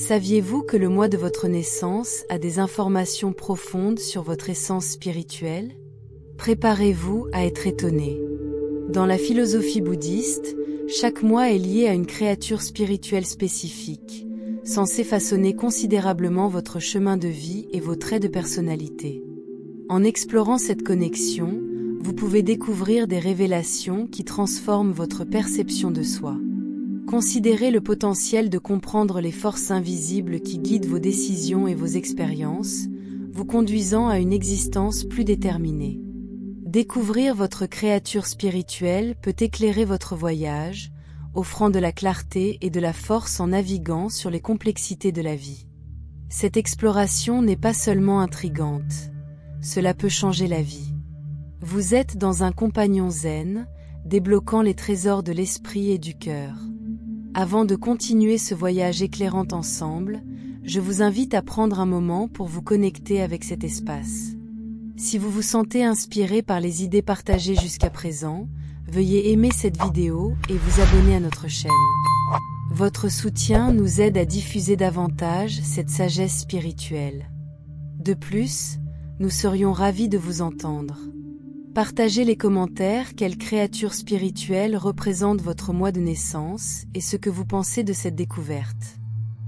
Saviez-vous que le mois de votre naissance a des informations profondes sur votre essence spirituelle? Préparez-vous à être étonné. Dans la philosophie bouddhiste, chaque mois est lié à une créature spirituelle spécifique, censée façonner considérablement votre chemin de vie et vos traits de personnalité. En explorant cette connexion, vous pouvez découvrir des révélations qui transforment votre perception de soi. Considérez le potentiel de comprendre les forces invisibles qui guident vos décisions et vos expériences, vous conduisant à une existence plus déterminée. Découvrir votre créature spirituelle peut éclairer votre voyage, offrant de la clarté et de la force en naviguant sur les complexités de la vie. Cette exploration n'est pas seulement intrigante, cela peut changer la vie. Vous êtes dans un compagnon zen, débloquant les trésors de l'esprit et du cœur. Avant de continuer ce voyage éclairant ensemble, je vous invite à prendre un moment pour vous connecter avec cet espace. Si vous vous sentez inspiré par les idées partagées jusqu'à présent, veuillez aimer cette vidéo et vous abonner à notre chaîne. Votre soutien nous aide à diffuser davantage cette sagesse spirituelle. De plus, nous serions ravis de vous entendre. Partagez les commentaires quelle créature spirituelle représente votre mois de naissance et ce que vous pensez de cette découverte.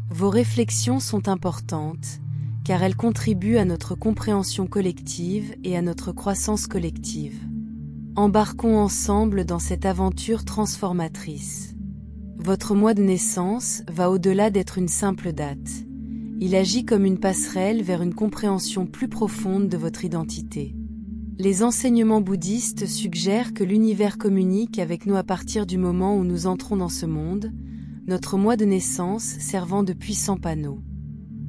Vos réflexions sont importantes, car elles contribuent à notre compréhension collective et à notre croissance collective. Embarquons ensemble dans cette aventure transformatrice. Votre mois de naissance va au-delà d'être une simple date. Il agit comme une passerelle vers une compréhension plus profonde de votre identité. Les enseignements bouddhistes suggèrent que l'univers communique avec nous à partir du moment où nous entrons dans ce monde, notre mois de naissance servant de puissant panneau.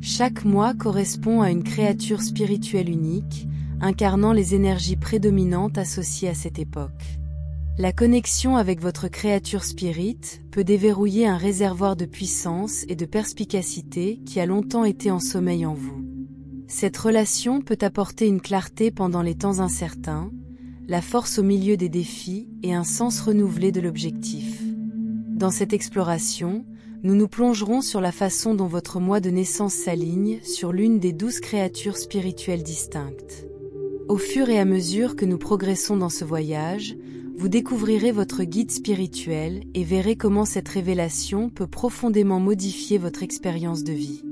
Chaque mois correspond à une créature spirituelle unique, incarnant les énergies prédominantes associées à cette époque. La connexion avec votre créature spirit peut déverrouiller un réservoir de puissance et de perspicacité qui a longtemps été en sommeil en vous. Cette relation peut apporter une clarté pendant les temps incertains, la force au milieu des défis et un sens renouvelé de l'objectif. Dans cette exploration, nous nous plongerons sur la façon dont votre mois de naissance s'aligne sur l'une des 12 créatures spirituelles distinctes. Au fur et à mesure que nous progressons dans ce voyage, vous découvrirez votre guide spirituel et verrez comment cette révélation peut profondément modifier votre expérience de vie.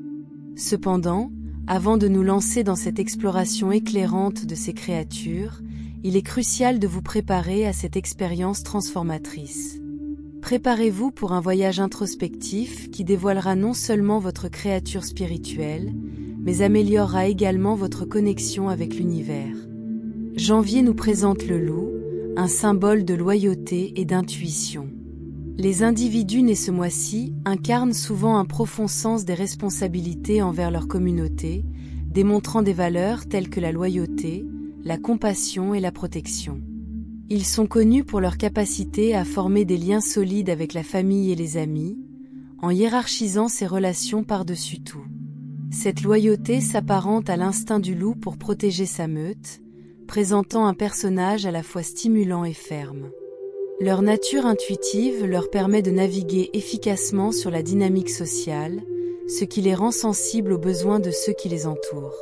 Cependant, avant de nous lancer dans cette exploration éclairante de ces créatures, il est crucial de vous préparer à cette expérience transformatrice. Préparez-vous pour un voyage introspectif qui dévoilera non seulement votre créature spirituelle, mais améliorera également votre connexion avec l'univers. Janvier nous présente le loup, un symbole de loyauté et d'intuition. Les individus nés ce mois-ci incarnent souvent un profond sens des responsabilités envers leur communauté, démontrant des valeurs telles que la loyauté, la compassion et la protection. Ils sont connus pour leur capacité à former des liens solides avec la famille et les amis, en hiérarchisant ces relations par-dessus tout. Cette loyauté s'apparente à l'instinct du loup pour protéger sa meute, présentant un personnage à la fois stimulant et ferme. Leur nature intuitive leur permet de naviguer efficacement sur la dynamique sociale, ce qui les rend sensibles aux besoins de ceux qui les entourent.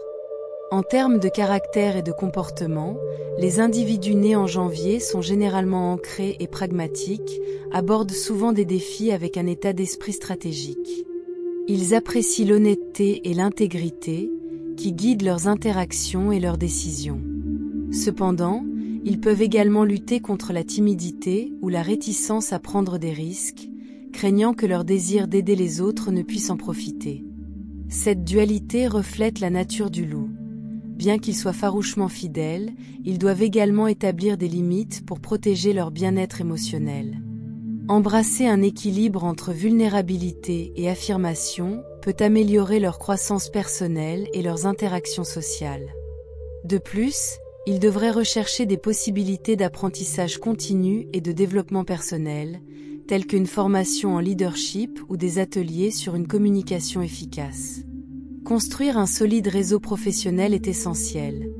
En termes de caractère et de comportement, les individus nés en janvier sont généralement ancrés et pragmatiques, abordent souvent des défis avec un état d'esprit stratégique. Ils apprécient l'honnêteté et l'intégrité, qui guident leurs interactions et leurs décisions. Cependant, ils peuvent également lutter contre la timidité ou la réticence à prendre des risques, craignant que leur désir d'aider les autres ne puisse en profiter. Cette dualité reflète la nature du loup. Bien qu'ils soient farouchement fidèles, ils doivent également établir des limites pour protéger leur bien-être émotionnel. Embrasser un équilibre entre vulnérabilité et affirmation peut améliorer leur croissance personnelle et leurs interactions sociales. De plus, ils devraient rechercher des possibilités d'apprentissage continu et de développement personnel, telles qu'une formation en leadership ou des ateliers sur une communication efficace. Construire un solide réseau professionnel est essentiel.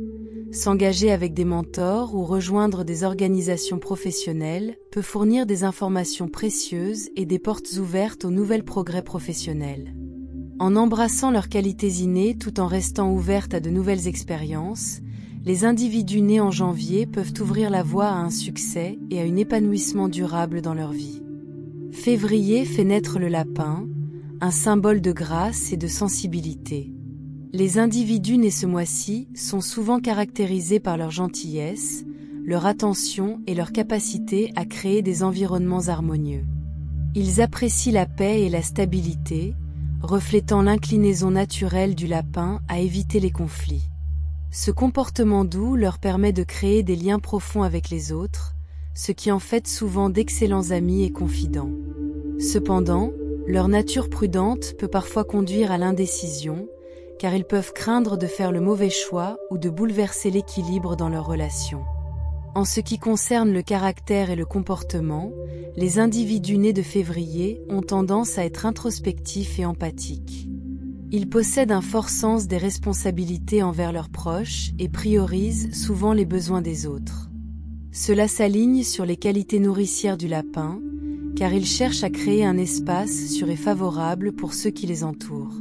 S'engager avec des mentors ou rejoindre des organisations professionnelles peut fournir des informations précieuses et des portes ouvertes aux nouveaux progrès professionnels. En embrassant leurs qualités innées tout en restant ouvertes à de nouvelles expériences, les individus nés en janvier peuvent ouvrir la voie à un succès et à un épanouissement durable dans leur vie. Février fait naître le lapin, un symbole de grâce et de sensibilité. Les individus nés ce mois-ci sont souvent caractérisés par leur gentillesse, leur attention et leur capacité à créer des environnements harmonieux. Ils apprécient la paix et la stabilité, reflétant l'inclinaison naturelle du lapin à éviter les conflits. Ce comportement doux leur permet de créer des liens profonds avec les autres, ce qui en fait souvent d'excellents amis et confidents. Cependant, leur nature prudente peut parfois conduire à l'indécision, car ils peuvent craindre de faire le mauvais choix ou de bouleverser l'équilibre dans leurs relations. En ce qui concerne le caractère et le comportement, les individus nés de février ont tendance à être introspectifs et empathiques. Ils possèdent un fort sens des responsabilités envers leurs proches et priorisent souvent les besoins des autres. Cela s'aligne sur les qualités nourricières du lapin, car ils cherchent à créer un espace sûr et favorable pour ceux qui les entourent.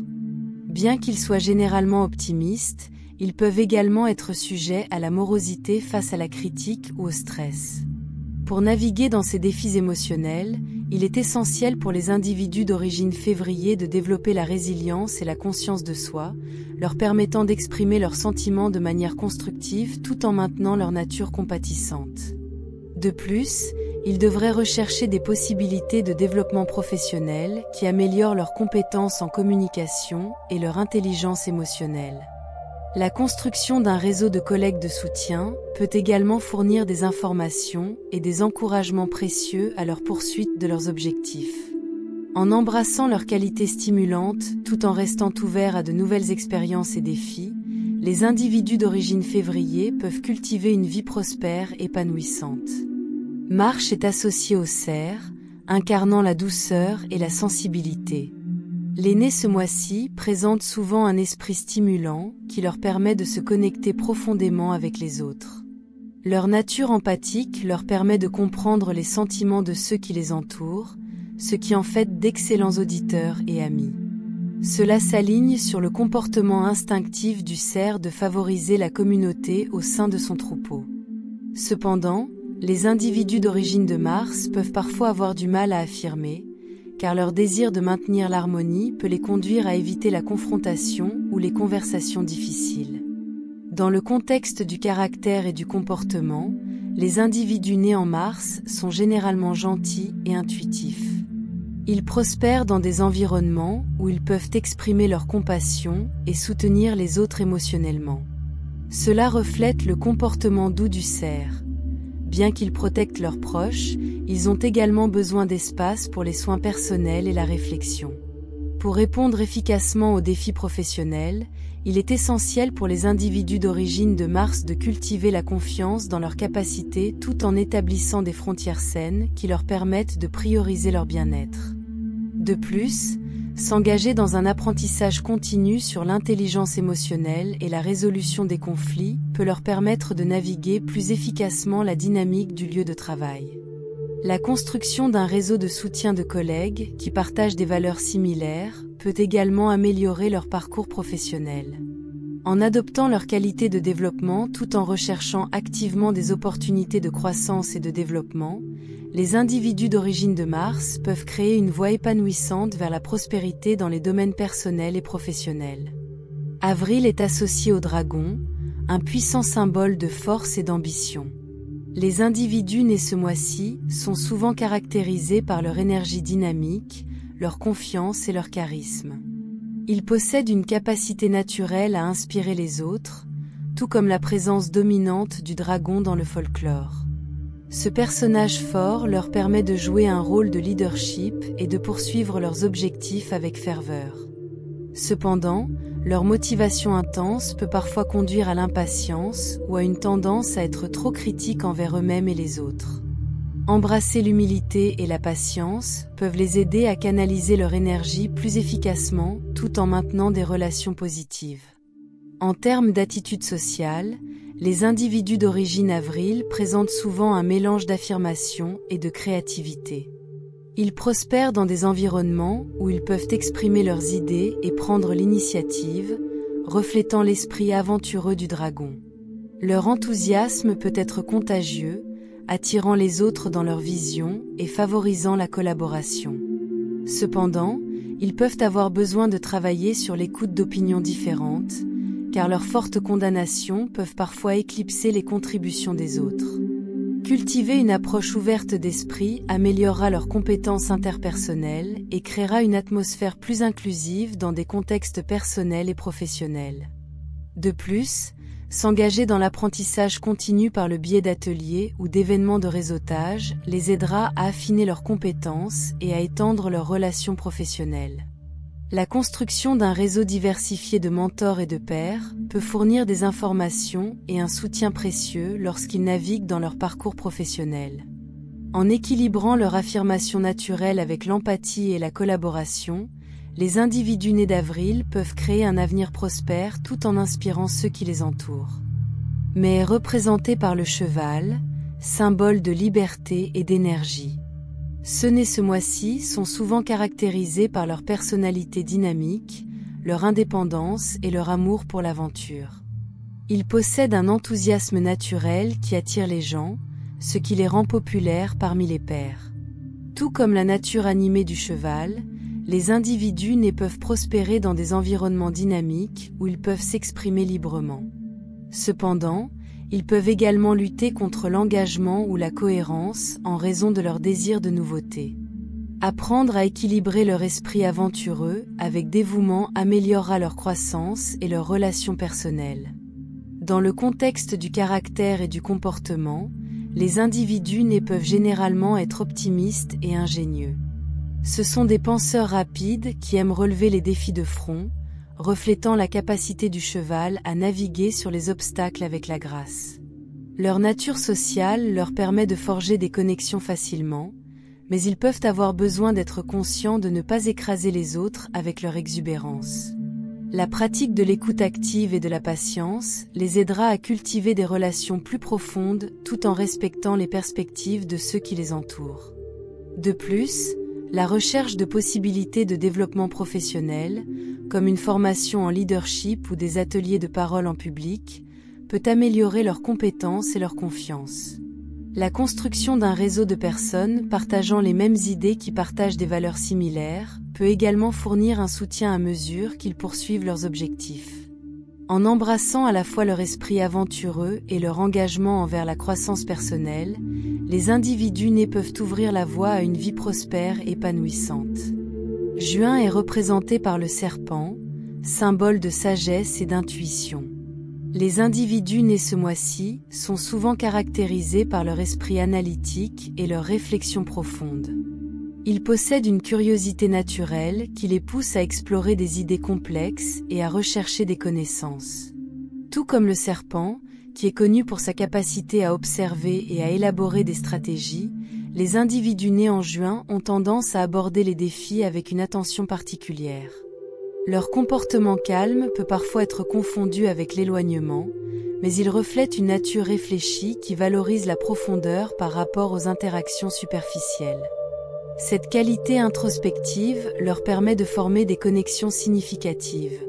Bien qu'ils soient généralement optimistes, ils peuvent également être sujets à la morosité face à la critique ou au stress. Pour naviguer dans ces défis émotionnels, il est essentiel pour les individus d'origine février de développer la résilience et la conscience de soi, leur permettant d'exprimer leurs sentiments de manière constructive tout en maintenant leur nature compatissante. De plus, ils devraient rechercher des possibilités de développement professionnel qui améliorent leurs compétences en communication et leur intelligence émotionnelle. La construction d'un réseau de collègues de soutien peut également fournir des informations et des encouragements précieux à leur poursuite de leurs objectifs. En embrassant leurs qualités stimulantes tout en restant ouverts à de nouvelles expériences et défis, les individus d'origine février peuvent cultiver une vie prospère et épanouissante. Mars est associé au cerf, incarnant la douceur et la sensibilité. Les nés ce mois-ci présentent souvent un esprit stimulant qui leur permet de se connecter profondément avec les autres. Leur nature empathique leur permet de comprendre les sentiments de ceux qui les entourent, ce qui en fait d'excellents auditeurs et amis. Cela s'aligne sur le comportement instinctif du cerf de favoriser la communauté au sein de son troupeau. Cependant, les individus d'origine de Mars peuvent parfois avoir du mal à affirmer, car leur désir de maintenir l'harmonie peut les conduire à éviter la confrontation ou les conversations difficiles. Dans le contexte du caractère et du comportement, les individus nés en Mars sont généralement gentils et intuitifs. Ils prospèrent dans des environnements où ils peuvent exprimer leur compassion et soutenir les autres émotionnellement. Cela reflète le comportement doux du cerf. Bien qu'ils protègent leurs proches, ils ont également besoin d'espace pour les soins personnels et la réflexion. Pour répondre efficacement aux défis professionnels, il est essentiel pour les individus d'origine de Mars de cultiver la confiance dans leurs capacités tout en établissant des frontières saines qui leur permettent de prioriser leur bien-être. De plus, s'engager dans un apprentissage continu sur l'intelligence émotionnelle et la résolution des conflits peut leur permettre de naviguer plus efficacement la dynamique du lieu de travail. La construction d'un réseau de soutien de collègues qui partagent des valeurs similaires peut également améliorer leur parcours professionnel. En adoptant leurs qualités de développement tout en recherchant activement des opportunités de croissance et de développement, les individus d'origine de Mars peuvent créer une voie épanouissante vers la prospérité dans les domaines personnels et professionnels. Avril est associé au dragon, un puissant symbole de force et d'ambition. Les individus nés ce mois-ci sont souvent caractérisés par leur énergie dynamique, leur confiance et leur charisme. Ils possèdent une capacité naturelle à inspirer les autres, tout comme la présence dominante du dragon dans le folklore. Ce personnage fort leur permet de jouer un rôle de leadership et de poursuivre leurs objectifs avec ferveur. Cependant, leur motivation intense peut parfois conduire à l'impatience ou à une tendance à être trop critiques envers eux-mêmes et les autres. Embrasser l'humilité et la patience peuvent les aider à canaliser leur énergie plus efficacement tout en maintenant des relations positives. En termes d'attitude sociale, les individus d'origine avril présentent souvent un mélange d'affirmation et de créativité. Ils prospèrent dans des environnements où ils peuvent exprimer leurs idées et prendre l'initiative, reflétant l'esprit aventureux du dragon. Leur enthousiasme peut être contagieux, attirant les autres dans leur vision et favorisant la collaboration. Cependant, ils peuvent avoir besoin de travailler sur l'écoute d'opinions différentes, car leurs fortes condamnations peuvent parfois éclipser les contributions des autres. Cultiver une approche ouverte d'esprit améliorera leurs compétences interpersonnelles et créera une atmosphère plus inclusive dans des contextes personnels et professionnels. De plus, s'engager dans l'apprentissage continu par le biais d'ateliers ou d'événements de réseautage les aidera à affiner leurs compétences et à étendre leurs relations professionnelles. La construction d'un réseau diversifié de mentors et de pairs peut fournir des informations et un soutien précieux lorsqu'ils naviguent dans leur parcours professionnel. En équilibrant leur affirmation naturelle avec l'empathie et la collaboration, les individus nés d'avril peuvent créer un avenir prospère tout en inspirant ceux qui les entourent. Mais représentés par le cheval, symbole de liberté et d'énergie. Ceux nés ce mois-ci sont souvent caractérisés par leur personnalité dynamique, leur indépendance et leur amour pour l'aventure. Ils possèdent un enthousiasme naturel qui attire les gens, ce qui les rend populaires parmi les pairs. Tout comme la nature animée du cheval, les individus nés peuvent prospérer dans des environnements dynamiques où ils peuvent s'exprimer librement. Cependant, ils peuvent également lutter contre l'engagement ou la cohérence en raison de leur désir de nouveauté. Apprendre à équilibrer leur esprit aventureux avec dévouement améliorera leur croissance et leurs relations personnelles. Dans le contexte du caractère et du comportement, les individus nés peuvent généralement être optimistes et ingénieux. Ce sont des penseurs rapides qui aiment relever les défis de front, reflétant la capacité du cheval à naviguer sur les obstacles avec la grâce. Leur nature sociale leur permet de forger des connexions facilement, mais ils peuvent avoir besoin d'être conscients de ne pas écraser les autres avec leur exubérance. La pratique de l'écoute active et de la patience les aidera à cultiver des relations plus profondes tout en respectant les perspectives de ceux qui les entourent. De plus, la recherche de possibilités de développement professionnel, comme une formation en leadership ou des ateliers de parole en public, peut améliorer leurs compétences et leur confiance. La construction d'un réseau de personnes partageant les mêmes idées qui partagent des valeurs similaires peut également fournir un soutien à mesure qu'ils poursuivent leurs objectifs. En embrassant à la fois leur esprit aventureux et leur engagement envers la croissance personnelle, les individus nés peuvent ouvrir la voie à une vie prospère et épanouissante. Juin est représenté par le serpent, symbole de sagesse et d'intuition. Les individus nés ce mois-ci sont souvent caractérisés par leur esprit analytique et leur réflexion profonde. Ils possèdent une curiosité naturelle qui les pousse à explorer des idées complexes et à rechercher des connaissances. Tout comme le serpent, qui est connu pour sa capacité à observer et à élaborer des stratégies, les individus nés en juin ont tendance à aborder les défis avec une attention particulière. Leur comportement calme peut parfois être confondu avec l'éloignement, mais ils reflètent une nature réfléchie qui valorise la profondeur par rapport aux interactions superficielles. Cette qualité introspective leur permet de former des connexions significatives,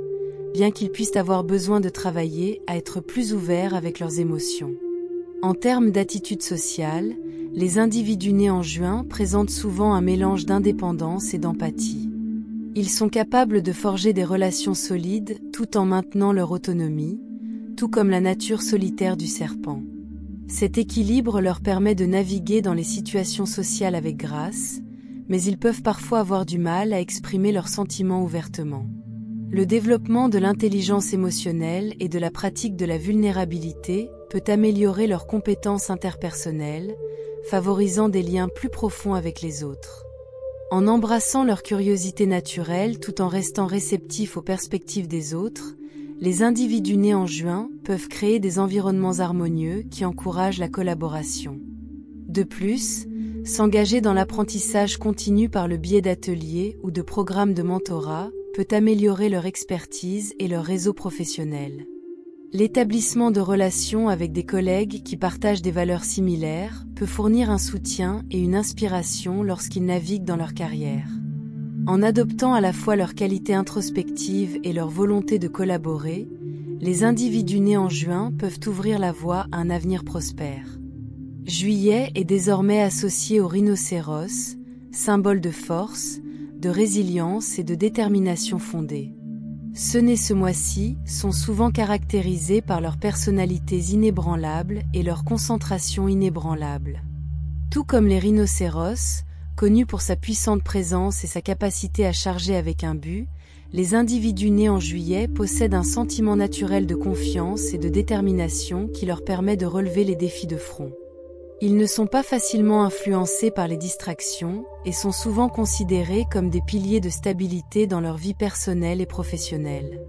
bien qu'ils puissent avoir besoin de travailler à être plus ouverts avec leurs émotions. En termes d'attitude sociale, les individus nés en juin présentent souvent un mélange d'indépendance et d'empathie. Ils sont capables de forger des relations solides tout en maintenant leur autonomie, tout comme la nature solitaire du serpent. Cet équilibre leur permet de naviguer dans les situations sociales avec grâce, mais ils peuvent parfois avoir du mal à exprimer leurs sentiments ouvertement. Le développement de l'intelligence émotionnelle et de la pratique de la vulnérabilité peut améliorer leurs compétences interpersonnelles, favorisant des liens plus profonds avec les autres. En embrassant leur curiosité naturelle tout en restant réceptifs aux perspectives des autres, les individus nés en juin peuvent créer des environnements harmonieux qui encouragent la collaboration. De plus, s'engager dans l'apprentissage continu par le biais d'ateliers ou de programmes de mentorat peut améliorer leur expertise et leur réseau professionnel. L'établissement de relations avec des collègues qui partagent des valeurs similaires peut fournir un soutien et une inspiration lorsqu'ils naviguent dans leur carrière. En adoptant à la fois leur qualité introspective et leur volonté de collaborer, les individus nés en juin peuvent ouvrir la voie à un avenir prospère. Juillet est désormais associé au rhinocéros, symbole de force, de résilience et de détermination fondée. Ceux nés ce mois-ci sont souvent caractérisés par leurs personnalités inébranlables et leur concentration inébranlable. Tout comme les rhinocéros, connus pour sa puissante présence et sa capacité à charger avec un but, les individus nés en juillet possèdent un sentiment naturel de confiance et de détermination qui leur permet de relever les défis de front. Ils ne sont pas facilement influencés par les distractions et sont souvent considérés comme des piliers de stabilité dans leur vie personnelle et professionnelle.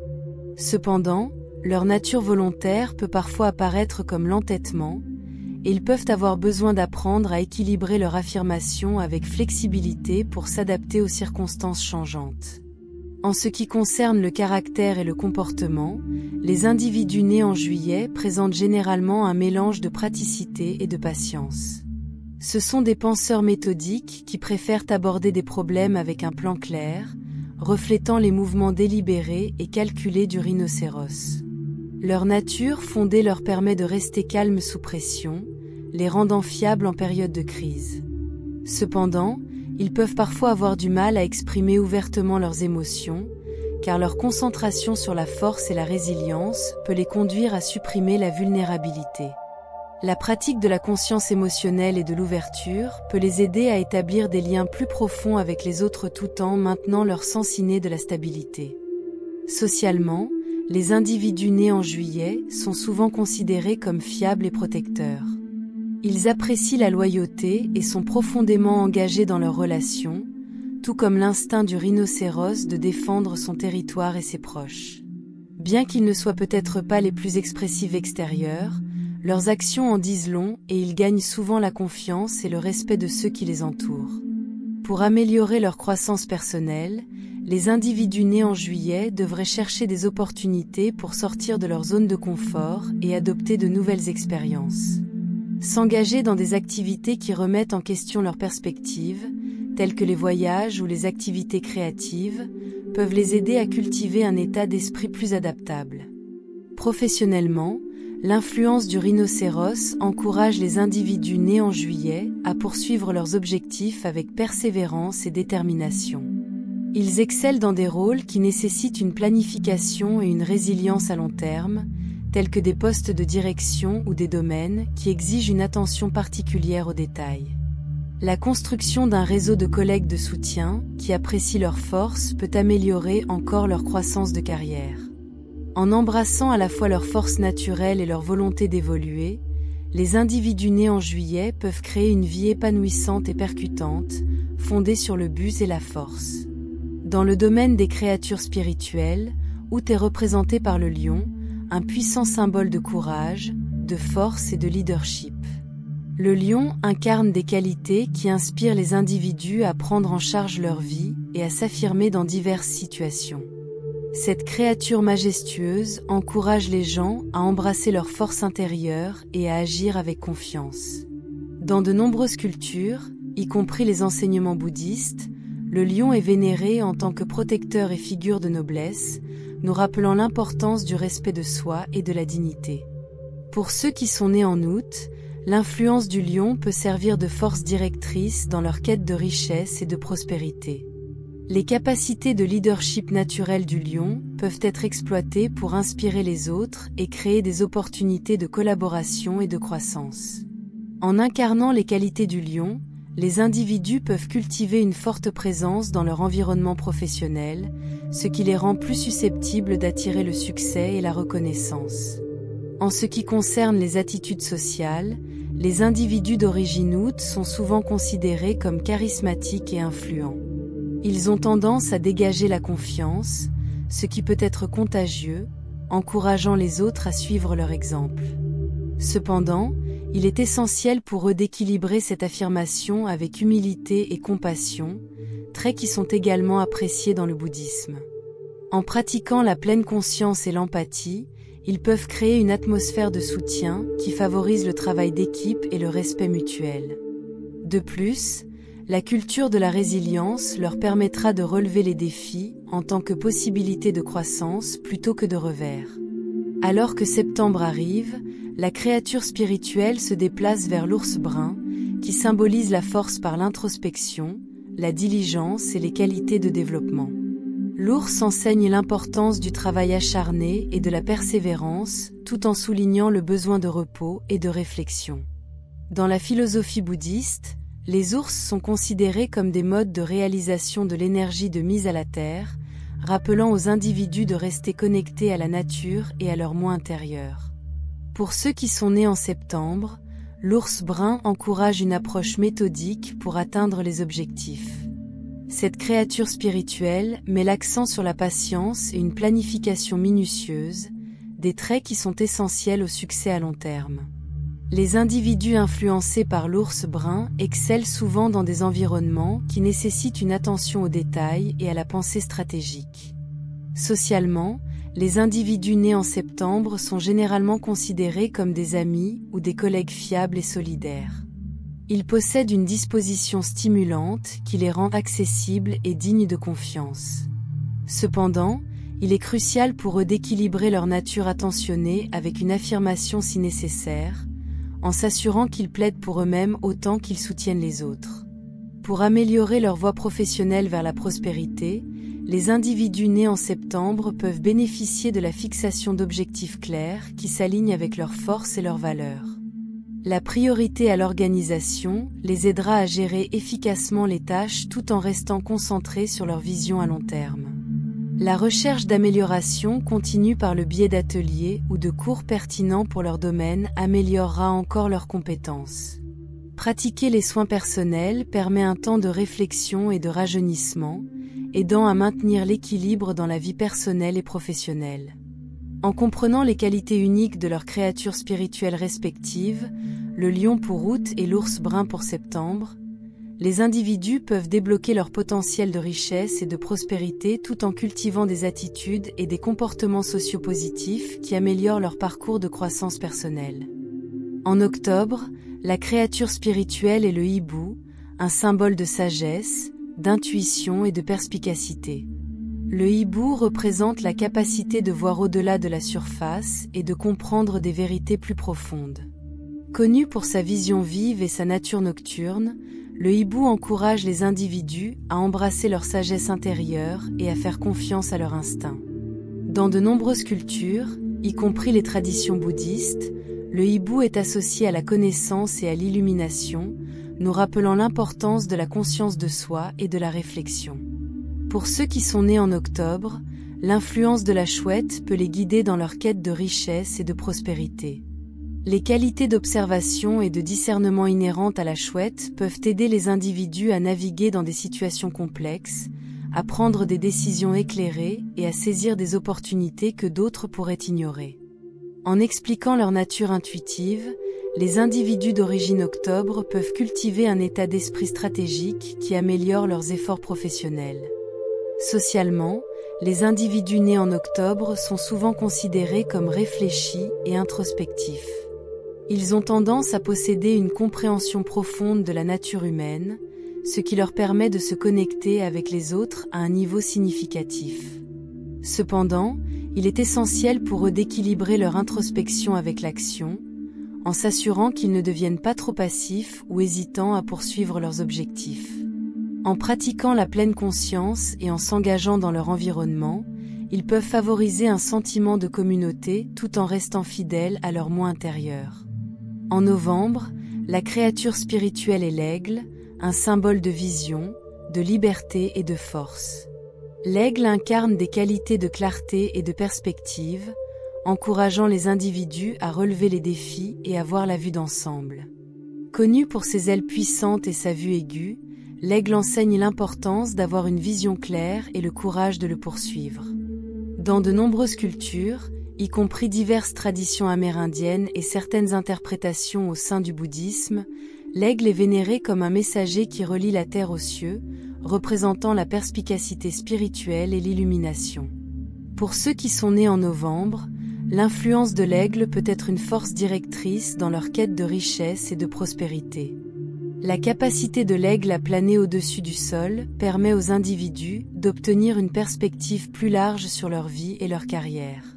Cependant, leur nature volontaire peut parfois apparaître comme l'entêtement, et ils peuvent avoir besoin d'apprendre à équilibrer leur affirmation avec flexibilité pour s'adapter aux circonstances changeantes. En ce qui concerne le caractère et le comportement, les individus nés en juillet présentent généralement un mélange de praticité et de patience. Ce sont des penseurs méthodiques qui préfèrent aborder des problèmes avec un plan clair, reflétant les mouvements délibérés et calculés du rhinocéros. Leur nature fondée leur permet de rester calmes sous pression, les rendant fiables en période de crise. Cependant, ils peuvent parfois avoir du mal à exprimer ouvertement leurs émotions, car leur concentration sur la force et la résilience peut les conduire à supprimer la vulnérabilité. La pratique de la conscience émotionnelle et de l'ouverture peut les aider à établir des liens plus profonds avec les autres tout en maintenant leur sens inné de la stabilité. Socialement, les individus nés en juillet sont souvent considérés comme fiables et protecteurs. Ils apprécient la loyauté et sont profondément engagés dans leurs relations, tout comme l'instinct du rhinocéros de défendre son territoire et ses proches. Bien qu'ils ne soient peut-être pas les plus expressifs extérieurs, leurs actions en disent long et ils gagnent souvent la confiance et le respect de ceux qui les entourent. Pour améliorer leur croissance personnelle, les individus nés en juillet devraient chercher des opportunités pour sortir de leur zone de confort et adopter de nouvelles expériences. S'engager dans des activités qui remettent en question leurs perspectives, telles que les voyages ou les activités créatives, peuvent les aider à cultiver un état d'esprit plus adaptable. Professionnellement, l'influence du rhinocéros encourage les individus nés en juillet à poursuivre leurs objectifs avec persévérance et détermination. Ils excellent dans des rôles qui nécessitent une planification et une résilience à long terme, tels que des postes de direction ou des domaines qui exigent une attention particulière aux détails. La construction d'un réseau de collègues de soutien qui apprécient leurs forces peut améliorer encore leur croissance de carrière. En embrassant à la fois leur force naturelle et leur volonté d'évoluer, les individus nés en juillet peuvent créer une vie épanouissante et percutante, fondée sur le but et la force. Dans le domaine des créatures spirituelles, Août est représenté par le lion, un puissant symbole de courage, de force et de leadership. Le lion incarne des qualités qui inspirent les individus à prendre en charge leur vie et à s'affirmer dans diverses situations. Cette créature majestueuse encourage les gens à embrasser leur force intérieure et à agir avec confiance. Dans de nombreuses cultures, y compris les enseignements bouddhistes, le lion est vénéré en tant que protecteur et figure de noblesse, nous rappelant l'importance du respect de soi et de la dignité. Pour ceux qui sont nés en août, l'influence du lion peut servir de force directrice dans leur quête de richesse et de prospérité. Les capacités de leadership naturelles du lion peuvent être exploitées pour inspirer les autres et créer des opportunités de collaboration et de croissance. En incarnant les qualités du lion, les individus peuvent cultiver une forte présence dans leur environnement professionnel, ce qui les rend plus susceptibles d'attirer le succès et la reconnaissance. En ce qui concerne les attitudes sociales, les individus d'origine août sont souvent considérés comme charismatiques et influents. Ils ont tendance à dégager la confiance, ce qui peut être contagieux, encourageant les autres à suivre leur exemple. Cependant, il est essentiel pour eux d'équilibrer cette affirmation avec humilité et compassion, traits qui sont également appréciés dans le bouddhisme. En pratiquant la pleine conscience et l'empathie, Ils peuvent créer une atmosphère de soutien qui favorise le travail d'équipe et le respect mutuel. De plus, la culture de la résilience leur permettra de relever les défis en tant que possibilité de croissance plutôt que de revers. Alors que septembre arrive, la créature spirituelle se déplace vers l'ours brun, qui symbolise la force par l'introspection, la diligence et les qualités de développement. L'ours enseigne l'importance du travail acharné et de la persévérance, tout en soulignant le besoin de repos et de réflexion. Dans la philosophie bouddhiste, les ours sont considérés comme des modes de réalisation de l'énergie de mise à la terre, rappelant aux individus de rester connectés à la nature et à leur moi intérieur. Pour ceux qui sont nés en septembre, l'ours brun encourage une approche méthodique pour atteindre les objectifs. Cette créature spirituelle met l'accent sur la patience et une planification minutieuse, des traits qui sont essentiels au succès à long terme. Les individus influencés par l'ours brun excellent souvent dans des environnements qui nécessitent une attention aux détails et à la pensée stratégique. Socialement, les individus nés en septembre sont généralement considérés comme des amis ou des collègues fiables et solidaires. Ils possèdent une disposition stimulante qui les rend accessibles et dignes de confiance. Cependant, il est crucial pour eux d'équilibrer leur nature attentionnée avec une affirmation si nécessaire, en s'assurant qu'ils plaident pour eux-mêmes autant qu'ils soutiennent les autres. Pour améliorer leur voie professionnelle vers la prospérité, les individus nés en septembre peuvent bénéficier de la fixation d'objectifs clairs qui s'alignent avec leurs forces et leurs valeurs. La priorité à l'organisation les aidera à gérer efficacement les tâches tout en restant concentrés sur leur vision à long terme. La recherche d'amélioration continue par le biais d'ateliers ou de cours pertinents pour leur domaine améliorera encore leurs compétences. Pratiquer les soins personnels permet un temps de réflexion et de rajeunissement, aidant à maintenir l'équilibre dans la vie personnelle et professionnelle. En comprenant les qualités uniques de leurs créatures spirituelles respectives, le lion pour août et l'ours brun pour septembre, les individus peuvent débloquer leur potentiel de richesse et de prospérité tout en cultivant des attitudes et des comportements sociaux positifs qui améliorent leur parcours de croissance personnelle. En octobre, la créature spirituelle est le hibou, un symbole de sagesse, d'intuition et de perspicacité. Le hibou représente la capacité de voir au-delà de la surface et de comprendre des vérités plus profondes. Connu pour sa vision vive et sa nature nocturne, le hibou encourage les individus à embrasser leur sagesse intérieure et à faire confiance à leur instinct. Dans de nombreuses cultures, y compris les traditions bouddhistes, le hibou est associé à la connaissance et à l'illumination, nous rappelant l'importance de la conscience de soi et de la réflexion. Pour ceux qui sont nés en octobre, l'influence de la chouette peut les guider dans leur quête de richesse et de prospérité. Les qualités d'observation et de discernement inhérentes à la chouette peuvent aider les individus à naviguer dans des situations complexes, à prendre des décisions éclairées et à saisir des opportunités que d'autres pourraient ignorer. En expliquant leur nature intuitive, les individus d'origine octobre peuvent cultiver un état d'esprit stratégique qui améliore leurs efforts professionnels. Socialement, les individus nés en octobre sont souvent considérés comme réfléchis et introspectifs. Ils ont tendance à posséder une compréhension profonde de la nature humaine, ce qui leur permet de se connecter avec les autres à un niveau significatif. Cependant, il est essentiel pour eux d'équilibrer leur introspection avec l'action, en s'assurant qu'ils ne deviennent pas trop passifs ou hésitants à poursuivre leurs objectifs. En pratiquant la pleine conscience et en s'engageant dans leur environnement, ils peuvent favoriser un sentiment de communauté tout en restant fidèles à leur moi intérieur. En novembre, la créature spirituelle est l'aigle, un symbole de vision, de liberté et de force. L'aigle incarne des qualités de clarté et de perspective, encourageant les individus à relever les défis et à voir la vue d'ensemble. Connu pour ses ailes puissantes et sa vue aiguë, l'aigle enseigne l'importance d'avoir une vision claire et le courage de le poursuivre. Dans de nombreuses cultures, y compris diverses traditions amérindiennes et certaines interprétations au sein du bouddhisme, l'aigle est vénéré comme un messager qui relie la terre aux cieux, représentant la perspicacité spirituelle et l'illumination. Pour ceux qui sont nés en novembre, l'influence de l'aigle peut être une force directrice dans leur quête de richesse et de prospérité. La capacité de l'aigle à planer au-dessus du sol permet aux individus d'obtenir une perspective plus large sur leur vie et leur carrière.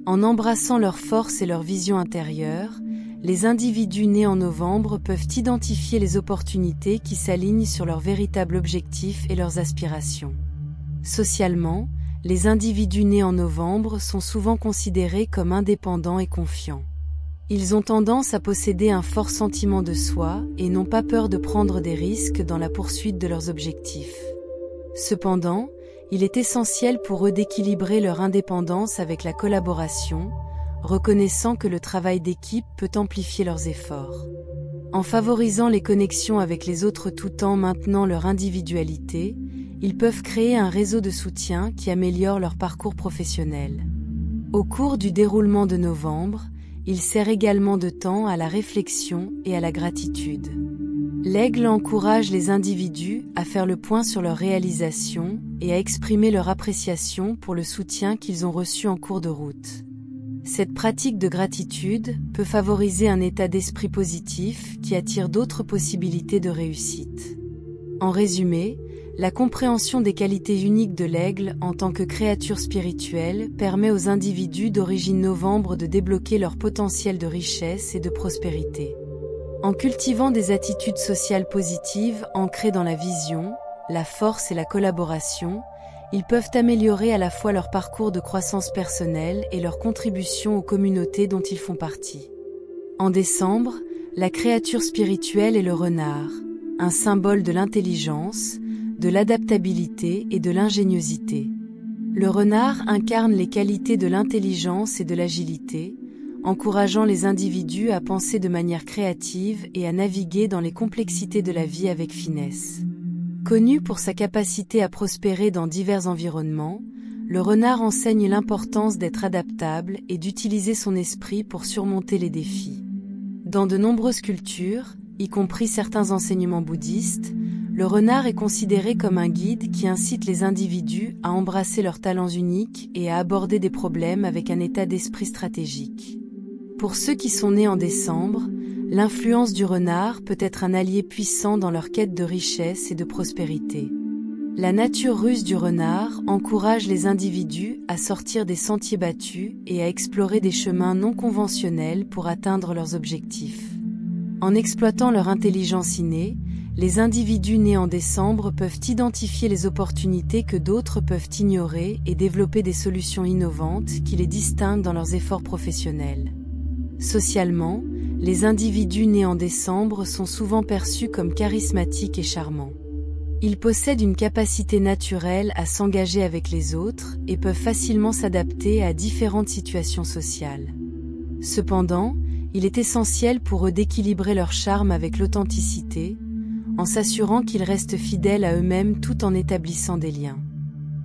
En embrassant leur force et leur vision intérieure, les individus nés en novembre peuvent identifier les opportunités qui s'alignent sur leurs véritables objectifs et leurs aspirations. Socialement, les individus nés en novembre sont souvent considérés comme indépendants et confiants. Ils ont tendance à posséder un fort sentiment de soi et n'ont pas peur de prendre des risques dans la poursuite de leurs objectifs. Cependant, il est essentiel pour eux d'équilibrer leur indépendance avec la collaboration, reconnaissant que le travail d'équipe peut amplifier leurs efforts. En favorisant les connexions avec les autres tout en maintenant leur individualité, ils peuvent créer un réseau de soutien qui améliore leur parcours professionnel. Au cours du déroulement de novembre, il sert également de temps à la réflexion et à la gratitude. L'aigle encourage les individus à faire le point sur leurs réalisations et à exprimer leur appréciation pour le soutien qu'ils ont reçu en cours de route. Cette pratique de gratitude peut favoriser un état d'esprit positif qui attire d'autres possibilités de réussite. En résumé, la compréhension des qualités uniques de l'aigle en tant que créature spirituelle permet aux individus d'origine novembre de débloquer leur potentiel de richesse et de prospérité. En cultivant des attitudes sociales positives ancrées dans la vision, la force et la collaboration, ils peuvent améliorer à la fois leur parcours de croissance personnelle et leur contribution aux communautés dont ils font partie. En décembre, la créature spirituelle est le renard, un symbole de l'intelligence, de l'adaptabilité et de l'ingéniosité. Le renard incarne les qualités de l'intelligence et de l'agilité, encourageant les individus à penser de manière créative et à naviguer dans les complexités de la vie avec finesse. Connu pour sa capacité à prospérer dans divers environnements, le renard enseigne l'importance d'être adaptable et d'utiliser son esprit pour surmonter les défis. Dans de nombreuses cultures, y compris certains enseignements bouddhistes, le renard est considéré comme un guide qui incite les individus à embrasser leurs talents uniques et à aborder des problèmes avec un état d'esprit stratégique. Pour ceux qui sont nés en décembre, l'influence du renard peut être un allié puissant dans leur quête de richesse et de prospérité. La nature ruse du renard encourage les individus à sortir des sentiers battus et à explorer des chemins non conventionnels pour atteindre leurs objectifs. En exploitant leur intelligence innée, les individus nés en décembre peuvent identifier les opportunités que d'autres peuvent ignorer et développer des solutions innovantes qui les distinguent dans leurs efforts professionnels. Socialement, les individus nés en décembre sont souvent perçus comme charismatiques et charmants. Ils possèdent une capacité naturelle à s'engager avec les autres et peuvent facilement s'adapter à différentes situations sociales. Cependant, il est essentiel pour eux d'équilibrer leur charme avec l'authenticité, en s'assurant qu'ils restent fidèles à eux-mêmes tout en établissant des liens.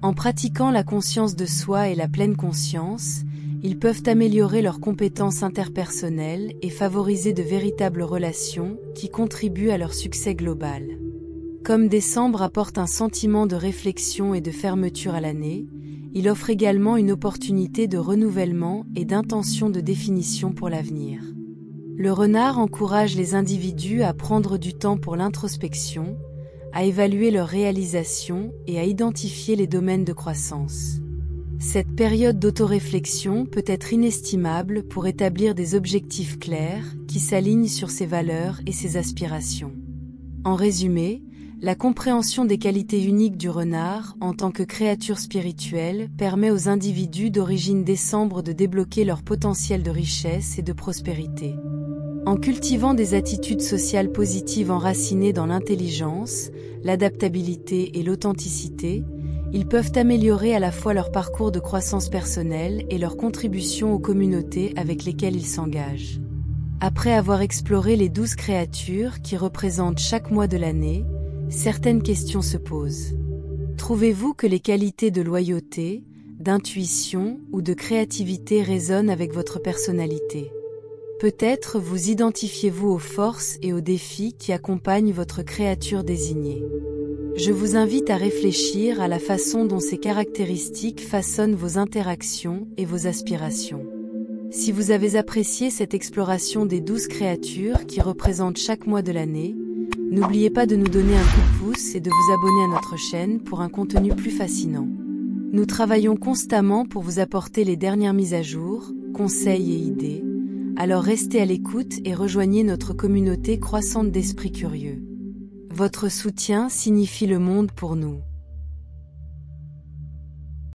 En pratiquant la conscience de soi et la pleine conscience, ils peuvent améliorer leurs compétences interpersonnelles et favoriser de véritables relations qui contribuent à leur succès global. Comme décembre apporte un sentiment de réflexion et de fermeture à l'année, il offre également une opportunité de renouvellement et d'intention de définition pour l'avenir. Le renard encourage les individus à prendre du temps pour l'introspection, à évaluer leurs réalisations et à identifier les domaines de croissance. Cette période d'autoréflexion peut être inestimable pour établir des objectifs clairs qui s'alignent sur ses valeurs et ses aspirations. En résumé, la compréhension des qualités uniques du renard en tant que créature spirituelle permet aux individus d'origine décembre de débloquer leur potentiel de richesse et de prospérité. En cultivant des attitudes sociales positives enracinées dans l'intelligence, l'adaptabilité et l'authenticité, ils peuvent améliorer à la fois leur parcours de croissance personnelle et leur contribution aux communautés avec lesquelles ils s'engagent. Après avoir exploré les 12 créatures qui représentent chaque mois de l'année, certaines questions se posent. Trouvez-vous que les qualités de loyauté, d'intuition ou de créativité résonnent avec votre personnalité ? Peut-être vous identifiez-vous aux forces et aux défis qui accompagnent votre créature désignée. Je vous invite à réfléchir à la façon dont ces caractéristiques façonnent vos interactions et vos aspirations. Si vous avez apprécié cette exploration des 12 créatures qui représentent chaque mois de l'année, n'oubliez pas de nous donner un coup de pouce et de vous abonner à notre chaîne pour un contenu plus fascinant. Nous travaillons constamment pour vous apporter les dernières mises à jour, conseils et idées, alors restez à l'écoute et rejoignez notre communauté croissante d'esprits curieux. Votre soutien signifie le monde pour nous.